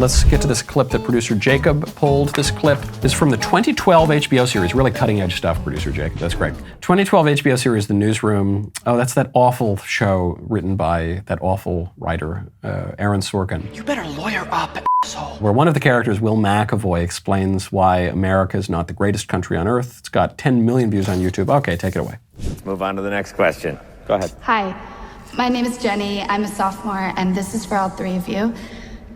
Let's get to this clip that producer Jacob pulled. This clip is from the 2012 HBO series. Really cutting edge stuff, producer Jacob. That's great. 2012 HBO series, The Newsroom. Oh, that's that awful show written by that awful writer, Aaron Sorkin. You better lawyer up, asshole. Where one of the characters, Will McAvoy, explains why America is not the greatest country on earth. It's got 10 million views on YouTube. Okay, take it away. Let's move on to the next question. Go ahead. Hi, my name is Jenny. I'm a sophomore, and this is for all three of you.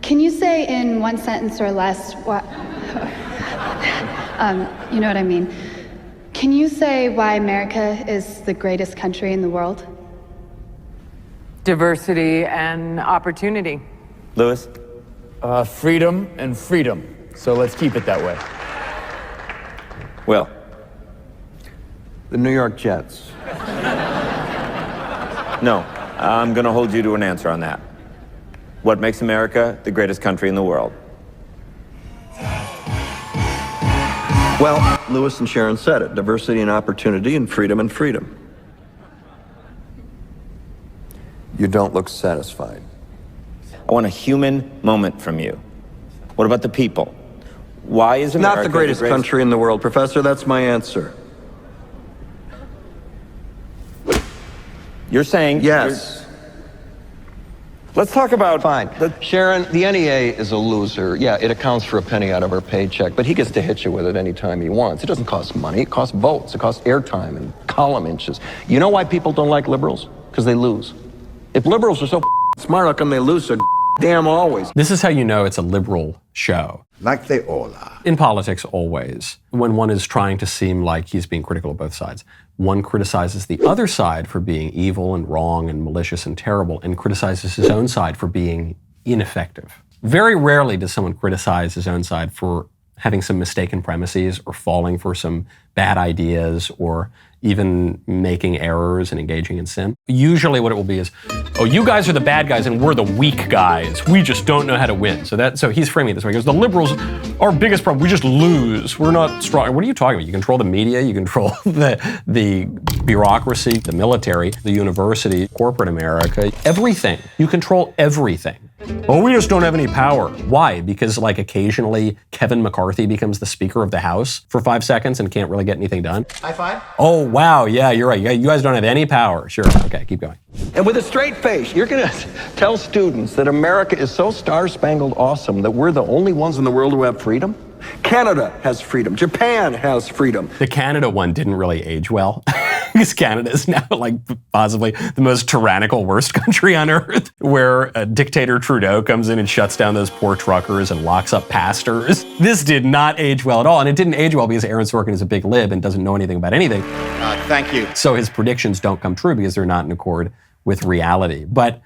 Can you say in one sentence or less what... you know what I mean. Can you say why America is the greatest country in the world? Diversity and opportunity. Lewis? Freedom and freedom. So let's keep it that way. Will? The New York Jets. No, I'm going to hold you to an answer on that. What makes America the greatest country in the world? Well, Lewis and Sharon said it. Diversity and opportunity and freedom. You don't look satisfied. I want a human moment from you. What about the people? Why is America Not the greatest country in the world, Professor. That's my answer. You're saying... Yes. Let's talk about... Fine. Sharon, the NEA is a loser. Yeah, it accounts for a penny out of her paycheck, but he gets to hit you with it anytime he wants. It doesn't cost money. It costs votes. It costs airtime and column inches. You know why people don't like liberals? Because they lose. If liberals are so smart, how come they lose so damn always? This is how you know it's a liberal show. Like they all are. In politics, always. When one is trying to seem like he's being critical of both sides, one criticizes the other side for being evil and wrong and malicious and terrible, and criticizes his own side for being ineffective. Very rarely does someone criticize his own side for having some mistaken premises or falling for some bad ideas or even making errors and engaging in sin. Usually what it will be is, oh, you guys are the bad guys and we're the weak guys. We just don't know how to win. So he's framing it this way. He goes, the liberals, our biggest problem, we just lose. We're not strong. What are you talking about? You control the media, you control the bureaucracy, the military, the university, corporate America, everything. You control everything. Oh, we just don't have any power. Why? Because like occasionally Kevin McCarthy becomes the Speaker of the House for 5 seconds and can't really get anything done. High five. Oh, wow, yeah, you're right. You guys don't have any power. Sure, okay, keep going. And with a straight face, you're going to tell students that America is so star-spangled awesome that we're the only ones in the world who have freedom? Canada has freedom. Japan has freedom. The Canada one didn't really age well. Because Canada is now like possibly the most tyrannical, worst country on earth, where dictator Trudeau comes in and shuts down those poor truckers and locks up pastors. This did not age well at all. And it didn't age well because Aaron Sorkin is a big lib and doesn't know anything about anything. Thank you. So his predictions don't come true because they're not in accord with reality. But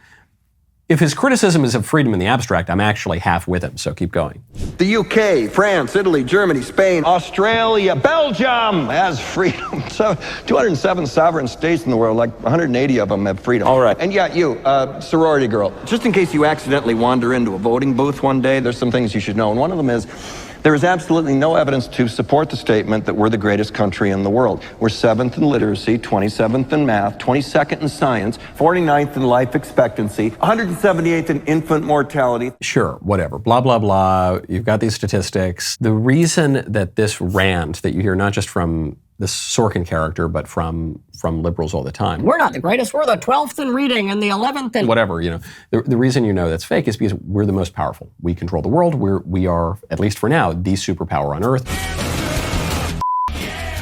if his criticism is of freedom in the abstract, I'm actually half with him, so keep going. The UK, France, Italy, Germany, Spain, Australia, Belgium has freedom. So 207 sovereign states in the world, like 180 of them have freedom. All right. And yeah, you, sorority girl, just in case you accidentally wander into a voting booth one day, there's some things you should know. And one of them is, there is absolutely no evidence to support the statement that we're the greatest country in the world. We're 7th in literacy, 27th in math, 22nd in science, 49th in life expectancy, 178th in infant mortality. Sure, whatever, blah, blah, blah. You've got these statistics. The reason that this rant that you hear not just from this Sorkin character, but from liberals all the time. We're not the greatest, we're the 12th in reading and the 11th in whatever, you know. The reason you know that's fake is because we're the most powerful. We control the world, we are, at least for now, the superpower on earth.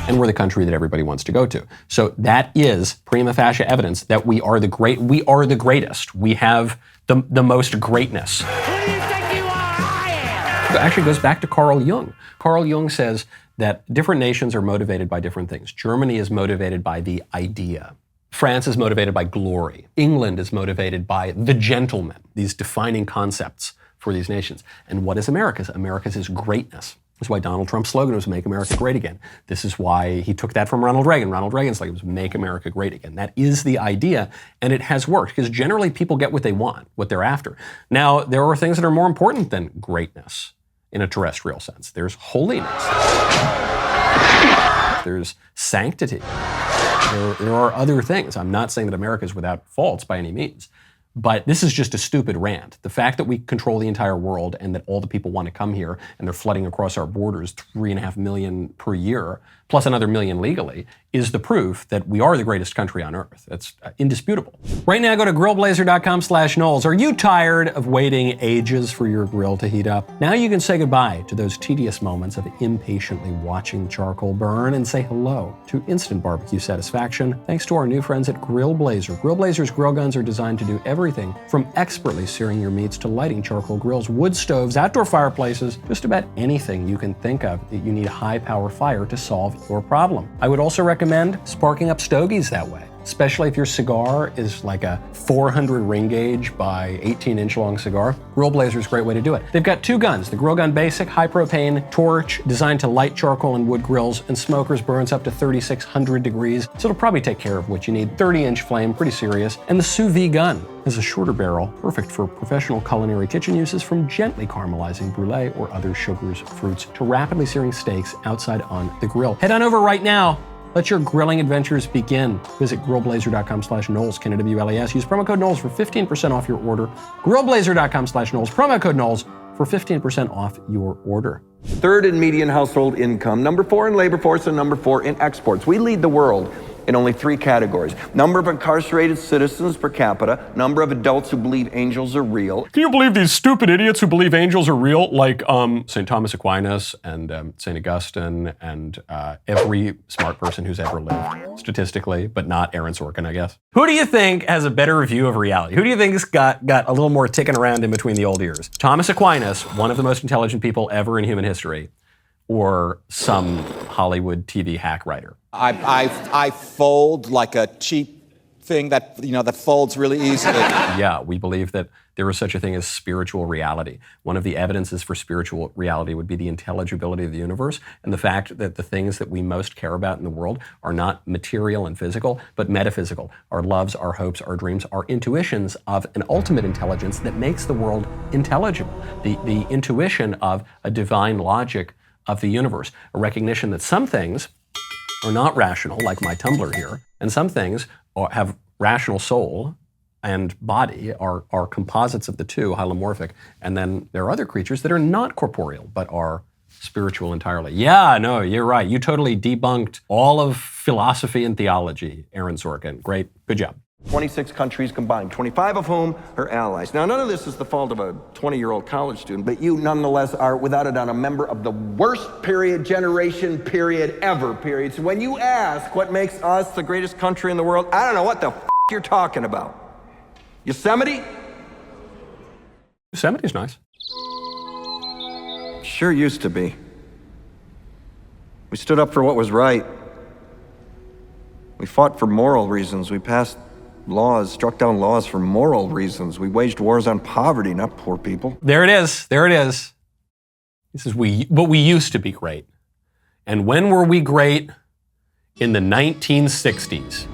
And we're the country that everybody wants to go to. So that is prima facie evidence that we are the greatest. We have the most greatness. Who do you think you are? I am. It actually goes back to Carl Jung. Carl Jung says that different nations are motivated by different things. Germany is motivated by the idea. France is motivated by glory. England is motivated by the gentleman, these defining concepts for these nations. And what is America's? America's is greatness. That's why Donald Trump's slogan was Make America Great Again. This is why he took that from Ronald Reagan. Ronald Reagan's slogan was Make America Great Again. That is the idea, and it has worked, because generally people get what they want, what they're after. Now, there are things that are more important than greatness in a terrestrial sense. There's holiness. There's sanctity. There are other things. I'm not saying that America is without faults by any means, But this is just a stupid rant. The fact that we control the entire world and that all the people want to come here and they're flooding across our borders, 3.5 million per year, plus another million legally, is the proof that we are the greatest country on earth. That's indisputable. Right now, go to grillblazer.com/Knowles. Are you tired of waiting ages for your grill to heat up? Now you can say goodbye to those tedious moments of impatiently watching the charcoal burn and say hello to instant barbecue satisfaction thanks to our new friends at Grill Blazer. Grill Blazer's grill guns are designed to do everything from expertly searing your meats to lighting charcoal grills, wood stoves, outdoor fireplaces, just about anything you can think of that you need a high-power fire to solve your problem. I would also recommend sparking up stogies that way, especially if your cigar is like a 400 ring gauge by 18-inch long cigar. Grill Blazer is a great way to do it. They've got two guns, the Grill Gun Basic high propane torch designed to light charcoal and wood grills and smokers, burns up to 3,600 degrees, so it'll probably take care of what you need. 30-inch flame, pretty serious. And the Sous Vide gun has a shorter barrel, perfect for professional culinary kitchen uses, from gently caramelizing brulee or other sugars, fruits, to rapidly searing steaks outside on the grill. Head on over right now. Let your grilling adventures begin. Visit grillblazer.com/Knowles, K-N-W-L-E-S. Use promo code Knowles for 15% off your order. Grillblazer.com/Knowles, promo code Knowles for 15% off your order. Third in median household income, number 4 in labor force, and number 4 in exports. We lead the world in only 3 categories: number of incarcerated citizens per capita, number of adults who believe angels are real. Can you believe these stupid idiots who believe angels are real? Like St. Thomas Aquinas and St. Augustine and every smart person who's ever lived, statistically, but not Aaron Sorkin, I guess. Who do you think has a better view of reality? Who do you think's got a little more ticking around in between the old ears? Thomas Aquinas, one of the most intelligent people ever in human history, or some Hollywood TV hack writer? I fold like a cheap thing that folds really easily. Yeah, we believe that there is such a thing as spiritual reality. One of the evidences for spiritual reality would be the intelligibility of the universe and the fact that the things that we most care about in the world are not material and physical, but metaphysical. Our loves, our hopes, our dreams, our intuitions of an ultimate intelligence that makes the world intelligible. The intuition of a divine logic of the universe, a recognition that some things are not rational, like my tumbler here, and some things have rational soul and body, are composites of the two, hylomorphic, and then there are other creatures that are not corporeal, but are spiritual entirely. Yeah, no, you're right. You totally debunked all of philosophy and theology, Aaron Sorkin. Great, good job. 26 countries combined, 25 of whom are allies. Now, none of this is the fault of a 20-year-old college student, but you nonetheless are, without a doubt, a member of the worst generation ever. So when you ask what makes us the greatest country in the world, I don't know what the you're talking about. Yosemite? Yosemite's nice. Sure used to be. We stood up for what was right. We fought for moral reasons. We passed laws, struck down laws for moral reasons. We waged wars on poverty, not poor people. There it is. There it is. This is but we used to be great. And when were we great? In the 1960s.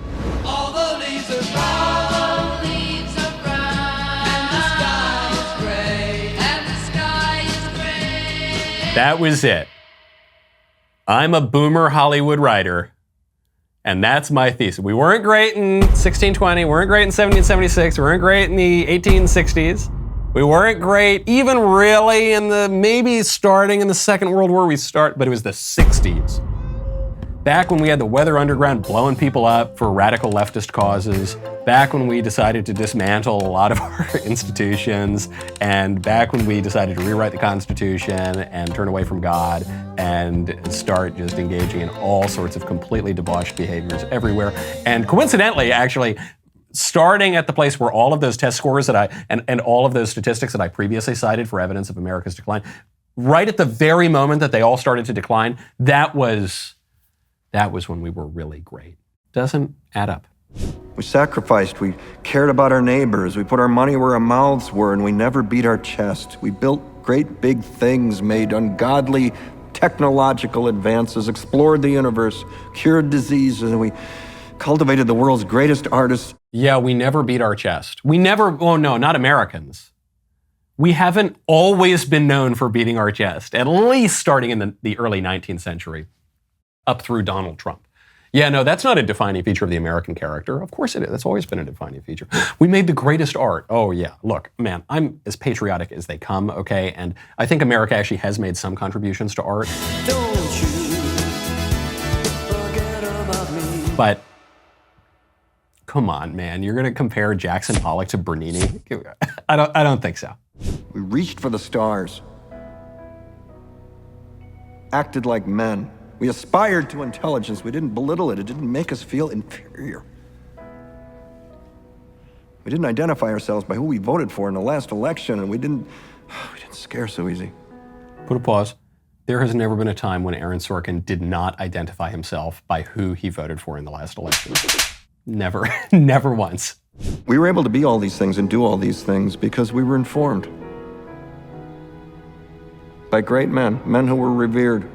All the leaves are brown, and the sky is gray, and the sky is gray. That was it. I'm a boomer Hollywood writer. And that's my thesis. We weren't great in 1620, we weren't great in 1776, we weren't great in the 1860s. We weren't great even really in maybe starting in the Second World War but it was the 60s. Back when we had the Weather Underground blowing people up for radical leftist causes, back when we decided to dismantle a lot of our institutions, and back when we decided to rewrite the Constitution and turn away from God and start just engaging in all sorts of completely debauched behaviors everywhere. And coincidentally, actually, starting at the place where all of those test scores and all of those statistics that I previously cited for evidence of America's decline, right at the very moment that they all started to decline, that was when we were really great. Doesn't add up. We sacrificed, we cared about our neighbors, we put our money where our mouths were, and we never beat our chest. We built great big things, made ungodly technological advances, explored the universe, cured diseases, and we cultivated the world's greatest artists. Yeah, we never beat our chest. Oh no, not Americans. We haven't always been known for beating our chest, at least starting in the early 19th century. Up through Donald Trump. Yeah, no, that's not a defining feature of the American character. Of course it is. That's always been a defining feature. We made the greatest art. Oh, yeah. Look, man, I'm as patriotic as they come, okay? And I think America actually has made some contributions to art. Don't you forget about me. But come on, man. You're going to compare Jackson Pollock to Bernini? I don't think so. We reached for the stars. Acted like men. We aspired to intelligence. We didn't belittle it. It didn't make us feel inferior. We didn't identify ourselves by who we voted for in the last election, and we didn't scare so easy. Put a pause. There has never been a time when Aaron Sorkin did not identify himself by who he voted for in the last election. Never. Never once. We were able to be all these things and do all these things because we were informed by great men, men who were revered.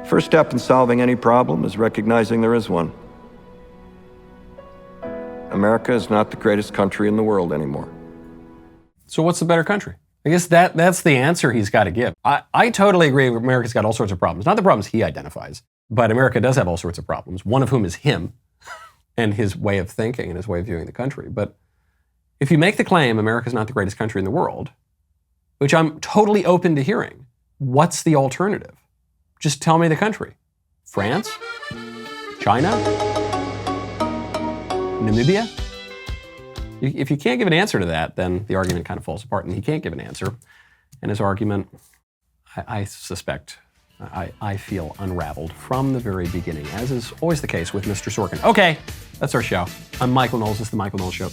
First step in solving any problem is recognizing there is one. America is not the greatest country in the world anymore. So what's the better country? I guess that's the answer he's got to give. I totally agree. America's got all sorts of problems. Not the problems he identifies, but America does have all sorts of problems, one of whom is him and his way of thinking and his way of viewing the country. But if you make the claim America's not the greatest country in the world, which I'm totally open to hearing, what's the alternative? Just tell me the country. France? China? Namibia? If you can't give an answer to that, then the argument kind of falls apart, and he can't give an answer. And his argument, I suspect, I feel unraveled from the very beginning, as is always the case with Mr. Sorkin. Okay, that's our show. I'm Michael Knowles. This is The Michael Knowles Show.